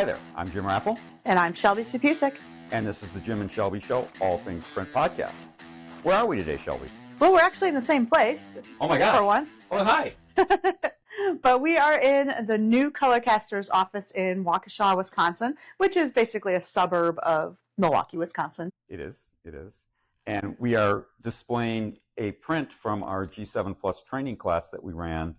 Hi there, I'm Jim Raffle. And I'm Shelby Sapusek. And this is the Jim and Shelby Show, All Things Print Podcast. Where are we today, Shelby? Well, we're actually in the same place. Oh my gosh. For once. Oh, hi. But we are in the new Colorcaster's office in Waukesha, Wisconsin, which is basically a suburb of Milwaukee, Wisconsin. It is. And we are displaying a print from our G7 Plus training class that we ran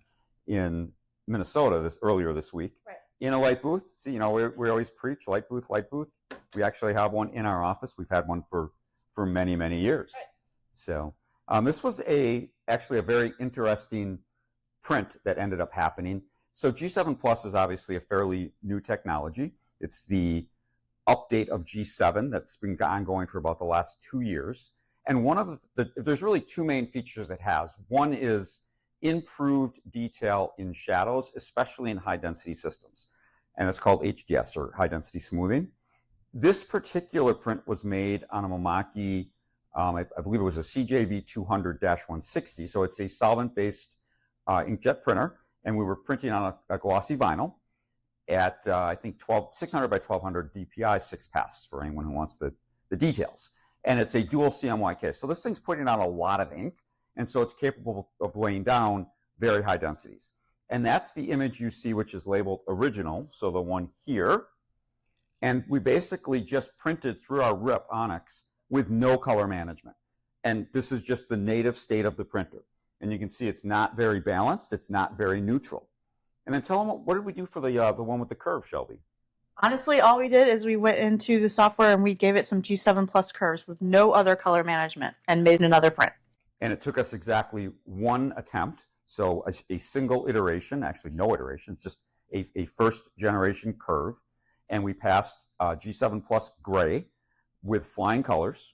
in Minnesota earlier this week. Right. In a light booth. See, we always preach light booth. We actually have one in our office. We've had one for many, many years. Right. So this was actually a very interesting print that ended up happening. So G7 Plus is obviously a fairly new technology. It's the update of G7 that's been ongoing for about the last 2 years. And one of there's really two main features it has. One is improved detail in shadows, especially in high density systems. And it's called HDS, or high density smoothing. This particular print was made on a Mimaki, I believe it was a CJV 200-160. So it's a solvent-based inkjet printer. And we were printing on a glossy vinyl at, I think, 600 by 1200 DPI, 6 passes for anyone who wants the details. And it's a dual CMY case. So this thing's putting out a lot of ink. And so it's capable of laying down very high densities. And that's the image you see, which is labeled original, so the one here. And we basically just printed through our RIP Onyx with no color management. And this is just the native state of the printer. And you can see it's not very balanced, it's not very neutral. And then tell them, what did we do for the one with the curve, Shelby? Honestly, all we did is we went into the software and we gave it some G7 Plus curves with no other color management and made another print. And it took us exactly one attempt. So a single iteration, actually no iteration, just a first generation curve. And we passed G7 Plus gray with flying colors.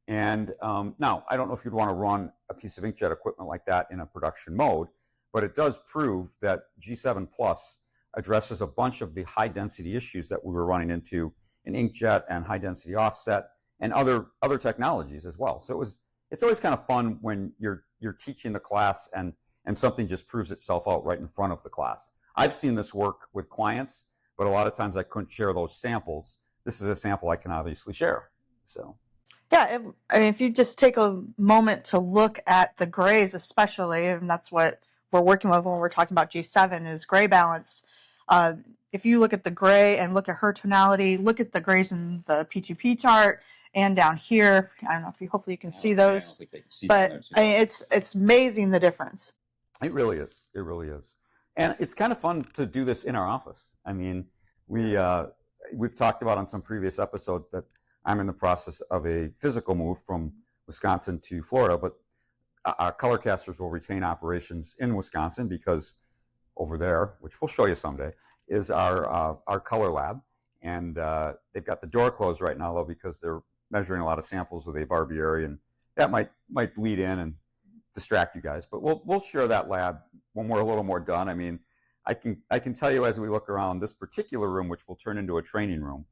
And now, I don't know if you'd want to run a piece of inkjet equipment like that in a production mode, but it does prove that G7 Plus addresses a bunch of the high density issues that we were running into in inkjet and high density offset and other technologies as well. So it's always kind of fun when you're teaching the class and something just proves itself out right in front of the class. I've seen this work with clients, but a lot of times I couldn't share those samples. This is a sample I can obviously share. So, yeah, if you just take a moment to look at the grays especially, and that's what we're working with when we're talking about G7 is gray balance. If you look at the gray and look at her tonality, look at the grays in the P2P chart and down here. I don't know if hopefully you can see those, but it's amazing the difference. It really is. It really is. And it's kind of fun to do this in our office. I mean, we've talked about on some previous episodes that I'm in the process of a physical move from Wisconsin to Florida, but our Colorcasters will retain operations in Wisconsin because over there, which we'll show you someday, is our color lab. And they've got the door closed right now, though, because they're measuring a lot of samples with a Barbieri, and that might bleed in and distract you guys. But we'll share that lab when we're a little more done. I mean, I can tell you as we look around, this particular room, which will turn into a training room,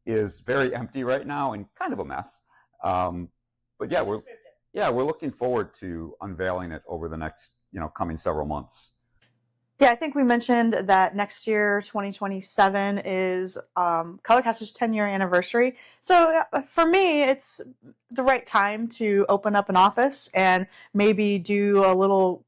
is very empty right now and kind of a mess. But yeah, we're looking forward to unveiling it over the next coming several months. Yeah, I think we mentioned that next year, 2027, is Colorcaster's 10-year anniversary. So for me, it's the right time to open up an office and maybe do a little,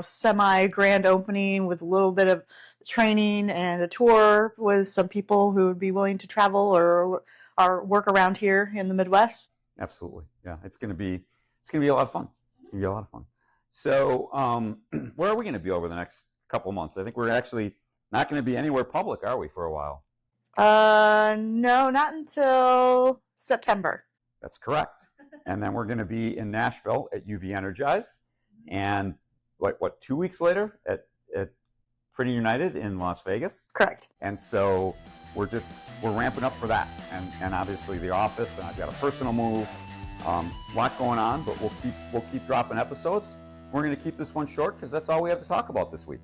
semi-grand opening with a little bit of training and a tour with some people who would be willing to travel or work around here in the Midwest. Absolutely, yeah. It's going to be a lot of fun. It's going to be a lot of fun. So where are we going to be over the next couple months? I think we're actually not going to be anywhere public, are we, for a while? No, not until September. That's correct. And then we're going to be in Nashville at UV Energize, and what 2 weeks later at Printing United in Las Vegas. Correct. And so we're ramping up for that, and obviously the office, and I've got a personal move, a lot going on, but we'll keep dropping episodes. We're going to keep this one short because that's all we have to talk about this week.